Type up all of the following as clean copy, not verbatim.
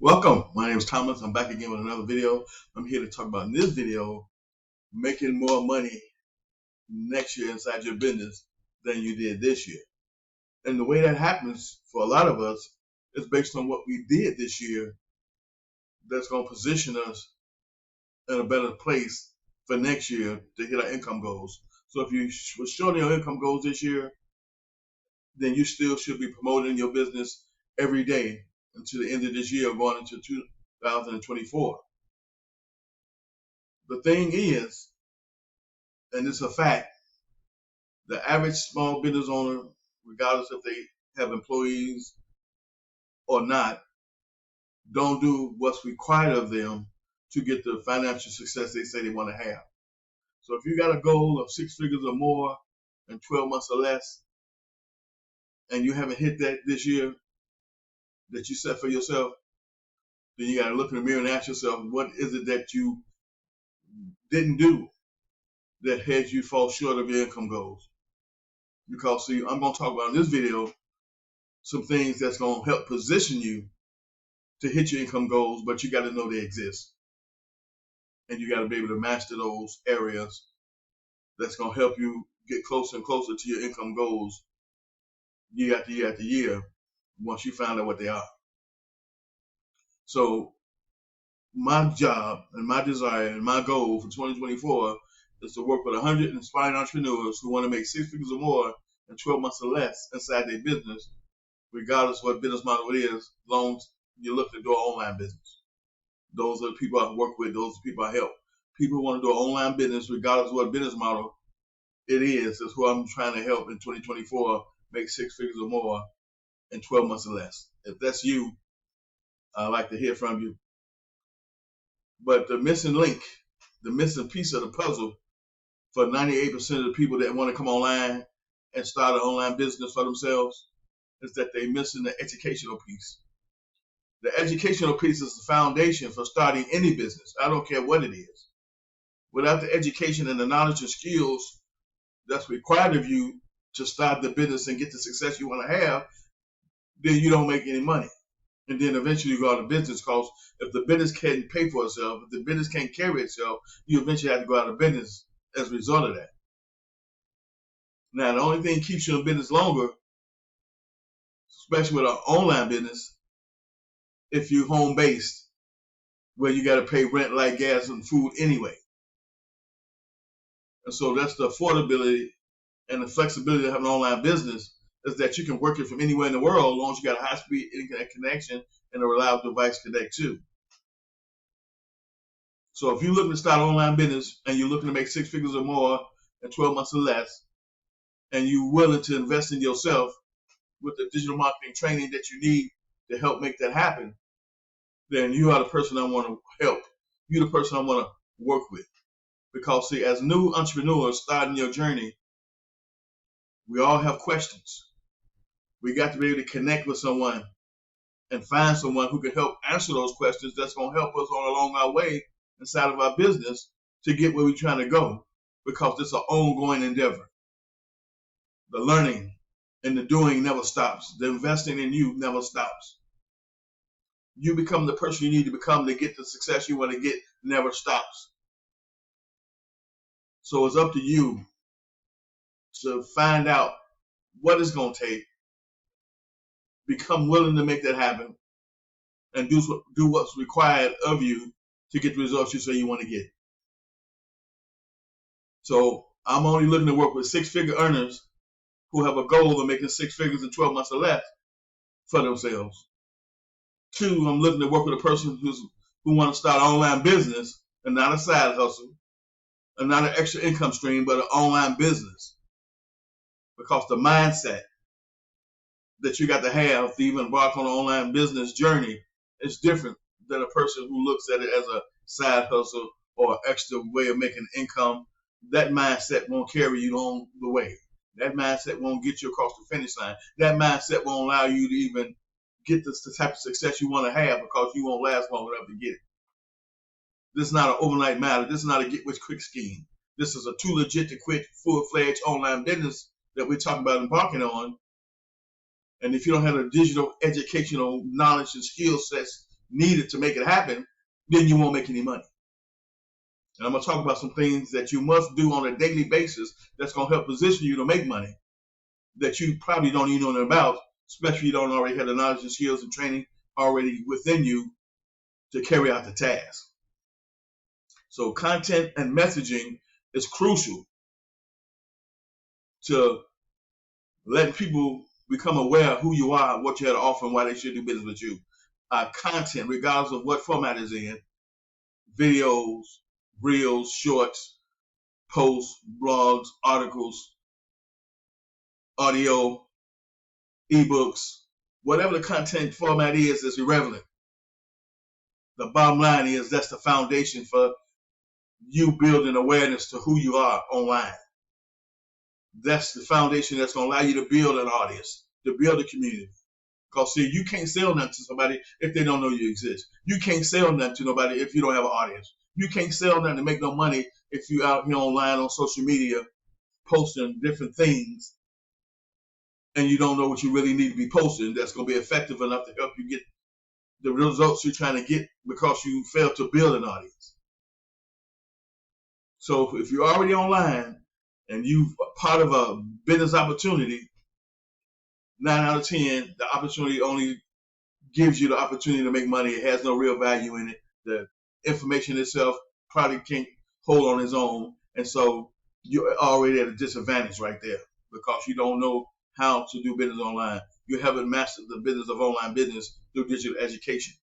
Welcome, my name is Thomas. I'm back again with another video. I'm here to talk about in this video making more money next year inside your business than you did this year. And the way that happens for a lot of us is based on what we did this year that's going to position us in a better place for next year to hit our income goals. So if you were short on your income goals this year, then you still should be promoting your business every day until the end of this year going into 2024. The thing is, and it's a fact, the average small business owner, regardless if they have employees or not, don't do what's required of them to get the financial success they say they want to have. So if you got a goal of 6 figures or more in 12 months or less, and you haven't hit that this year that you set for yourself, then you got to look in the mirror and ask yourself, what is it that you didn't do that had you fall short of your income goals? Because see, I'm going to talk about in this video some things that's going to help position you to hit your income goals, but you got to know they exist. And you got to be able to master those areas that's going to help you get closer and closer to your income goals year after year after year once you find out what they are. So my job and my desire and my goal for 2024 is to work with 100 inspiring entrepreneurs who want to make 6 figures or more in 12 months or less inside their business, regardless of what business model it is, as long as you're looking to do an online business. Those are the people I work with. Those are the people I help. People who want to do an online business, regardless of what business model it is who I'm trying to help in 2024 make 6 figures or more in 12 months or less. If that's you, I'd like to hear from you. But the missing link, the missing piece of the puzzle for 98% of the people that want to come online and start an online business for themselves is that they're missing the educational piece. The educational piece is the foundation for starting any business. I don't care what it is. Without the education and the knowledge and skills that's required of you to start the business and get the success you want to have, then you don't make any money. And then eventually you go out of business, because if the business can't pay for itself, if the business can't carry itself, you eventually have to go out of business as a result of that. Now, the only thing that keeps you in business longer, especially with an online business, if you're home-based, where you got to pay rent, light, gas, and food anyway. And so that's the affordability and the flexibility of having an online business, is that you can work it from anywhere in the world as long as you got a high-speed internet connection and a reliable device to connect to. So if you're looking to start an online business and you're looking to make 6 figures or more in 12 months or less, and you're willing to invest in yourself with the digital marketing training that you need to help make that happen, then you are the person I want to help. You're the person I want to work with. Because see, as new entrepreneurs starting your journey, we all have questions. We got to be able to connect with someone and find someone who can help answer those questions that's going to help us along our way inside of our business to get where we're trying to go, because it's an ongoing endeavor. The learning and the doing never stops. The investing in you never stops. You become the person you need to become to get the success you want to get never stops. So it's up to you to find out what it's going to take, become willing to make that happen, and do what's required of you to get the results you say you want to get. So I'm only looking to work with 6-figure earners who have a goal of making 6 figures in 12 months or less for themselves. 2, I'm looking to work with a person who want to start an online business and not a side hustle, and not an extra income stream, but an online business. Because the mindset that you got to have to even embark on an online business journey is different than a person who looks at it as a side hustle or extra way of making income. That mindset won't carry you on the way. That mindset won't get you across the finish line. That mindset won't allow you to even get the type of success you want to have, because you won't last long enough to get it. This is not an overnight matter. This is not a get-rich-quick scheme. This is a too legit to quit full-fledged online business that we're talking about embarking on. And if you don't have the digital educational knowledge and skill sets needed to make it happen, then you won't make any money. And I'm going to talk about some things that you must do on a daily basis that's going to help position you to make money that you probably don't even know about, especially if you don't already have the knowledge and skills and training already within you to carry out the task. So content and messaging is crucial to letting people become aware of who you are, what you have to offer, and why they should do business with you. Content, regardless of what format it's in, videos, reels, shorts, posts, blogs, articles, audio, ebooks, whatever the content format is irrelevant. The bottom line is that's the foundation for you building awareness to who you are online. That's the foundation that's going to allow you to build an audience, to build a community. Because, see, you can't sell nothing to somebody if they don't know you exist. You can't sell nothing to nobody if you don't have an audience. You can't sell nothing to make no money if you're out here online on social media posting different things and you don't know what you really need to be posting that's going to be effective enough to help you get the results you're trying to get because you failed to build an audience. So if you're already online and you're part of a business opportunity, 9 out of 10, the opportunity only gives you the opportunity to make money. It has no real value in it. The information itself probably can't hold on its own. And so you're already at a disadvantage right there because you don't know how to do business online. You haven't mastered the business of online business through digital education.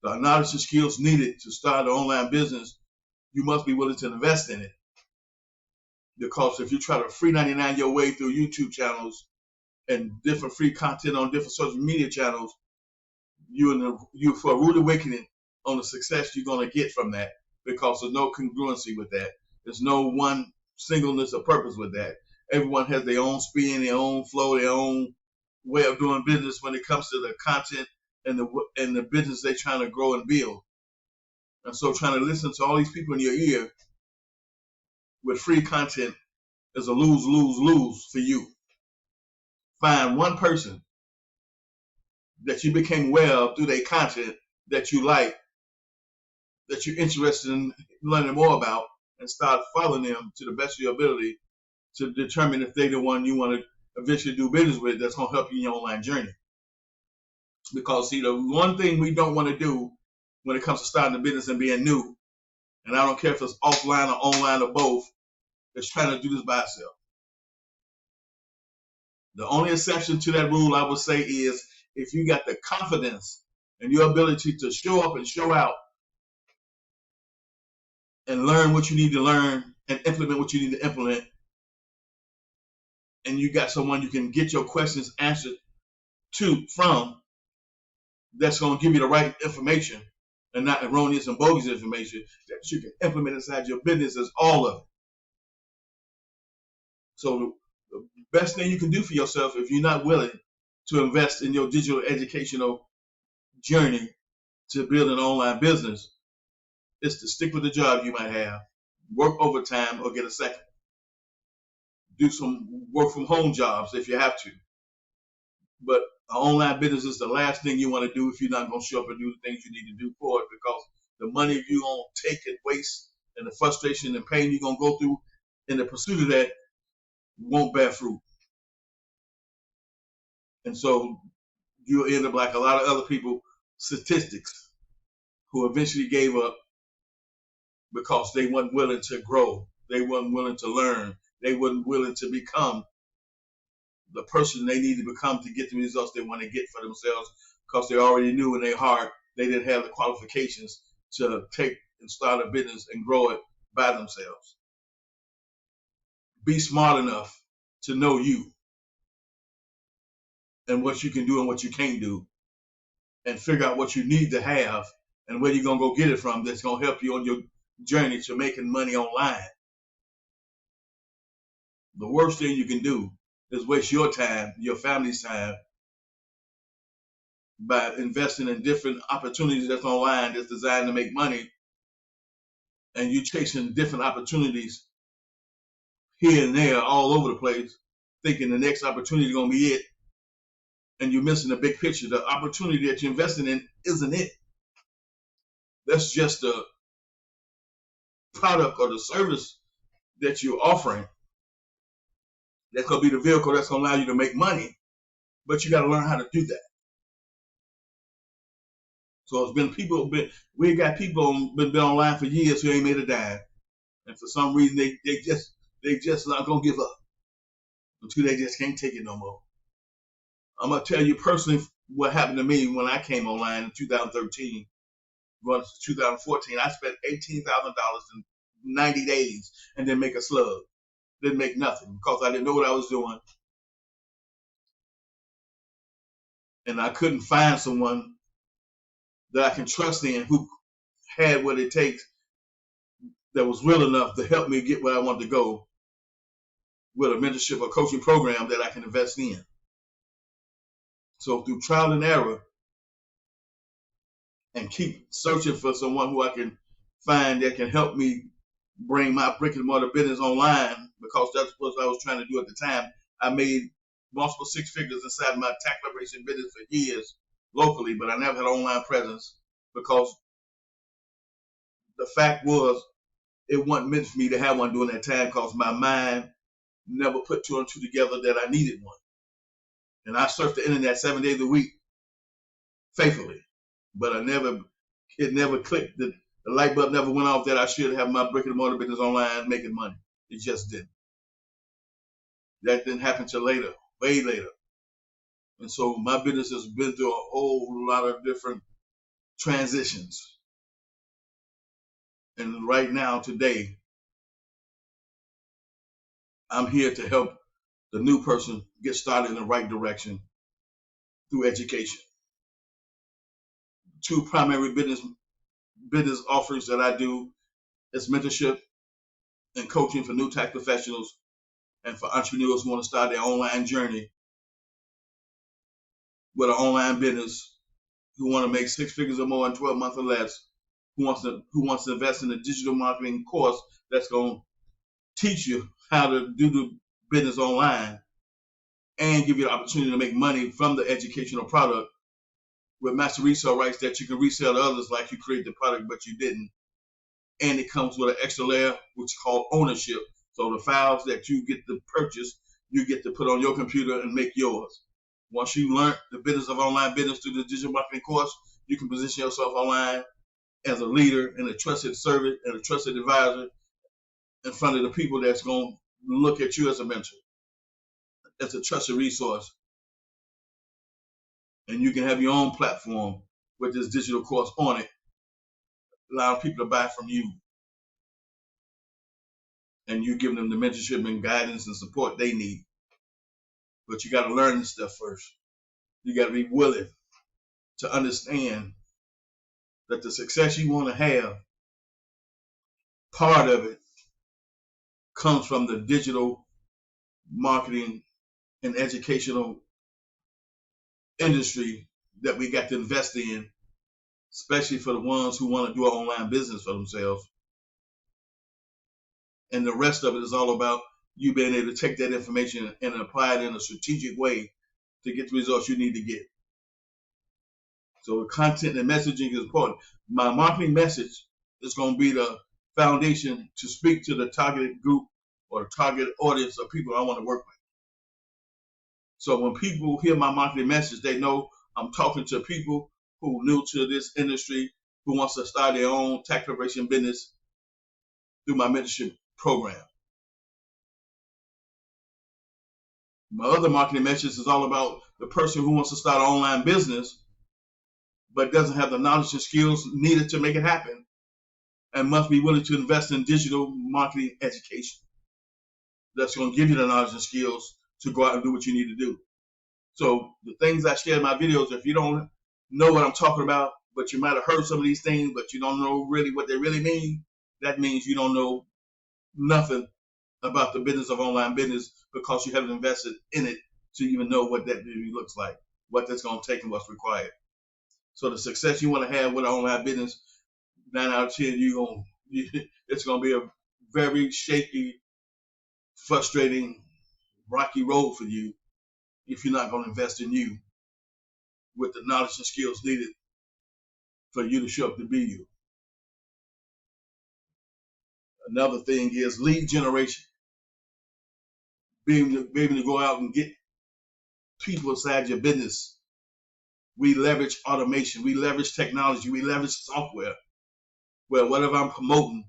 The knowledge and skills needed to start an online business, you must be willing to invest in it. Because if you try to free 99 your way through YouTube channels and different free content on different social media channels, you for a rude awakening on the success you're going to get from that, because there's no congruency with that. There's no one singleness of purpose with that. Everyone has their own spin, their own flow, their own way of doing business when it comes to the content and the business they're trying to grow and build. And so trying to listen to all these people in your ear with free content is a lose, lose, lose for you. Find one person that you became aware of through their content that you like, that you're interested in learning more about, and start following them to the best of your ability to determine if they're the one you want to eventually do business with that's going to help you in your online journey. Because, see, the one thing we don't want to do when it comes to starting a business and being new, and I don't care if it's offline or online or both, is trying to do this by itself. The only exception to that rule I would say is if you got the confidence and your ability to show up and show out and learn what you need to learn and implement what you need to implement, and you got someone you can get your questions answered from that's going to give you the right information and not erroneous and bogus information that you can implement inside your business is all of it. So the best thing you can do for yourself if you're not willing to invest in your digital educational journey to build an online business is to stick with the job you might have, work overtime or get a second. Do some work from home jobs if you have to. But an online business is the last thing you want to do if you're not going to show up and do the things you need to do for it, because the money you're going to take and waste and the frustration and pain you're going to go through in the pursuit of that won't bear fruit. And so you'll end up like a lot of other people, statistics, who eventually gave up because they weren't willing to grow. They weren't willing to learn. They weren't willing to become the person they need to become to get the results they want to get for themselves, because they already knew in their heart they didn't have the qualifications to take and start a business and grow it by themselves. Be smart enough to know you and what you can do and what you can't do, and figure out what you need to have and where you're going to go get it from that's going to help you on your journey to making money online. The worst thing you can do is waste your time, your family's time, by investing in different opportunities that's online that's designed to make money, and you chasing different opportunities here and there all over the place, thinking the next opportunity is going to be it, and you're missing the big picture. The opportunity that you're investing in isn't it. That's just the product or the service that you're offering. That's going to be the vehicle that's going to allow you to make money. But you got to learn how to do that. So it's been we got people been online for years who ain't made a dime. And for some reason, they just not going to give up until they just can't take it no more. I'm going to tell you personally what happened to me when I came online in 2013. Going to 2014, I spent $18,000 in 90 days and didn't make a slug. Didn't make nothing because I didn't know what I was doing. And I couldn't find someone that I can trust in who had what it takes, that was real enough to help me get where I wanted to go with a mentorship or coaching program that I can invest in. So through trial and error and keep searching for someone who I can find that can help me bring my brick and mortar business online, because that's what I was trying to do at the time. I made multiple six figures inside my tax preparation business for years locally, but I never had an online presence because the fact was it wasn't meant for me to have one during that time because my mind never put two and two together that I needed one. And I surfed the internet 7 days a week faithfully, but it never clicked. The light bulb never went off that I should have my brick and mortar business online making money. It just didn't. That didn't happen till later, way later. And so my business has been through a whole lot of different transitions. And right now, today, I'm here to help the new person get started in the right direction through education. Two primary business offerings that I do is mentorship and coaching for new tax professionals and for entrepreneurs who want to start their online journey with an online business, who want to make six figures or more in 12 months or less, who wants to invest in a digital marketing course that's going to teach you how to do the business online and give you the opportunity to make money from the educational product with master resale rights that you can resell to others like you created the product but you didn't. And it comes with an extra layer which is called ownership. So the files that you get to purchase, you get to put on your computer and make yours. Once you learn the business of online business through the digital marketing course, you can position yourself online as a leader and a trusted servant and a trusted advisor in front of the people that's going to look at you as a mentor, as a trusted resource. And you can have your own platform with this digital course on it, allowing people to buy from you. And you give them the mentorship and guidance and support they need. But you got to learn this stuff first. You got to be willing to understand that the success you want to have, part of it comes from the digital marketing and educational industry that we got to invest in, especially for the ones who want to do an online business for themselves. And the rest of it is all about you being able to take that information and apply it in a strategic way to get the results you need to get. So content and messaging is important. My marketing message is going to be the foundation to speak to the targeted group or the target audience of people I want to work with. So when people hear my marketing message, they know I'm talking to people who are new to this industry, who wants to start their own tax preparation business through my mentorship program. My other marketing message is all about the person who wants to start an online business but doesn't have the knowledge and skills needed to make it happen and must be willing to invest in digital marketing education. That's going to give you the knowledge and skills to go out and do what you need to do. So the things I share in my videos, if you don't know what I'm talking about, but you might have heard some of these things, but you don't know really what they really mean, that means you don't know nothing about the business of online business because you haven't invested in it to even know what that really looks like, what that's going to take and what's required. So the success you want to have with an online business, 9 out of 10, it's going to be a very shaky, frustrating, rocky road for you if you're not going to invest in you with the knowledge and skills needed for you to show up to be you. Another thing is lead generation. Being able to go out and get people inside your business. We leverage automation. We leverage technology. We leverage software. Well, whatever I'm promoting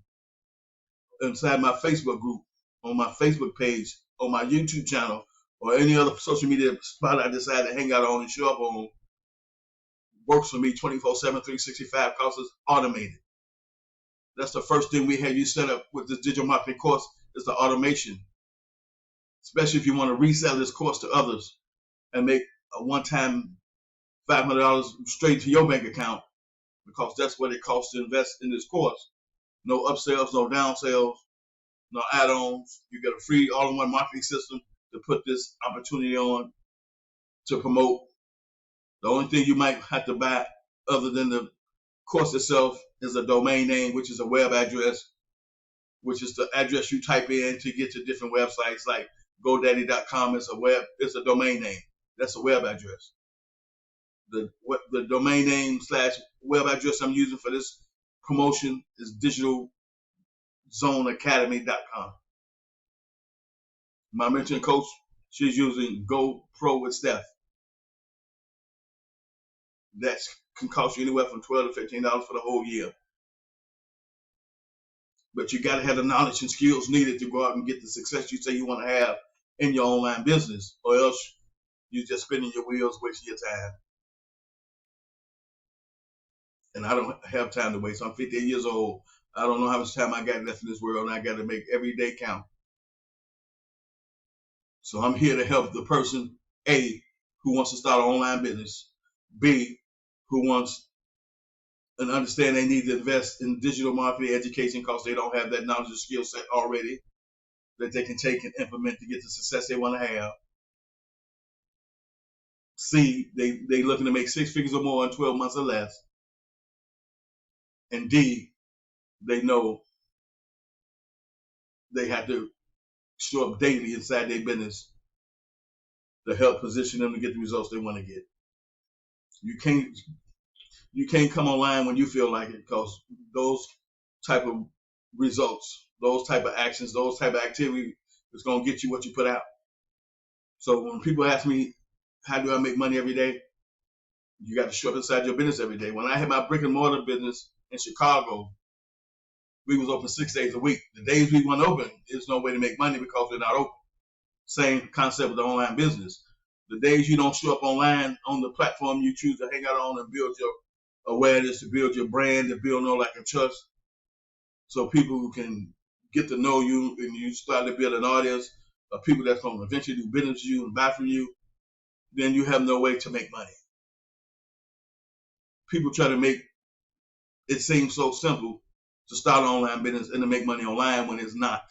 inside my Facebook group, on my Facebook page, on my YouTube channel, or any other social media spot I decide to hang out on and show up on, works for me 24/7, 365 because it's automated. That's the first thing we had you set up with this digital marketing course is the automation. Especially if you want to resell this course to others and make a one-time $500 straight to your bank account, because that's what it costs to invest in this course. No upsells, no downsells, no add-ons. You get a free all-in-one marketing system to put this opportunity on to promote. The only thing you might have to buy other than the course itself is a domain name, which is a web address, which is the address you type in to get to different websites like GoDaddy.com. It's a domain name. That's a web address. The domain name / web address I'm using for this promotion is digitalzoneacademy.com. My mentoring coach, she's using Go Pro with Steph. That can cost you anywhere from $12 to $15 for the whole year. But you got to have the knowledge and skills needed to go out and get the success you say you want to have in your online business, or else you're just spinning your wheels, wasting your time. And I don't have time to waste. I'm 58 years old. I don't know how much time I got left in this world, and I got to make every day count. So I'm here to help the person, A, who wants to start an online business, B, who wants and understand they need to invest in digital marketing education because they don't have that knowledge or skill set already that they can take and implement to get the success they want to have. C, they looking to make 6 figures or more in 12 months or less. And D, they know they have to show up daily inside their business to help position them to get the results they want to get. You can't come online when you feel like it, because those type of results, those type of actions, those type of activity is going to get you what you put out. So when people ask me, how do I make money every day? You got to show up inside your business every day. When I had my brick and mortar business in Chicago, we was open 6 days a week. The days we weren't open, there's no way to make money because we're not open. Same concept with the online business. The days you don't show up online on the platform you choose to hang out on and build your awareness, to build your brand, to build know, like, and trust, so people who can get to know you and you start to build an audience of people that's going to eventually do business with you and buy from you, then you have no way to make money. People try to make it seem so simple to start an online business and to make money online when it's not.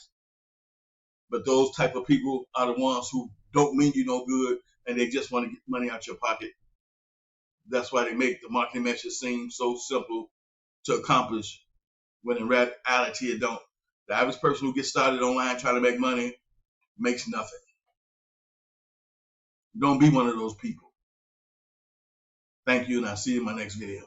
But those type of people are the ones who don't mean you no good and they just want to get money out your pocket. That's why they make the marketing message seem so simple to accomplish, when in reality it don't. The average person who gets started online trying to make money makes nothing. Don't be one of those people. Thank you, and I'll see you in my next video.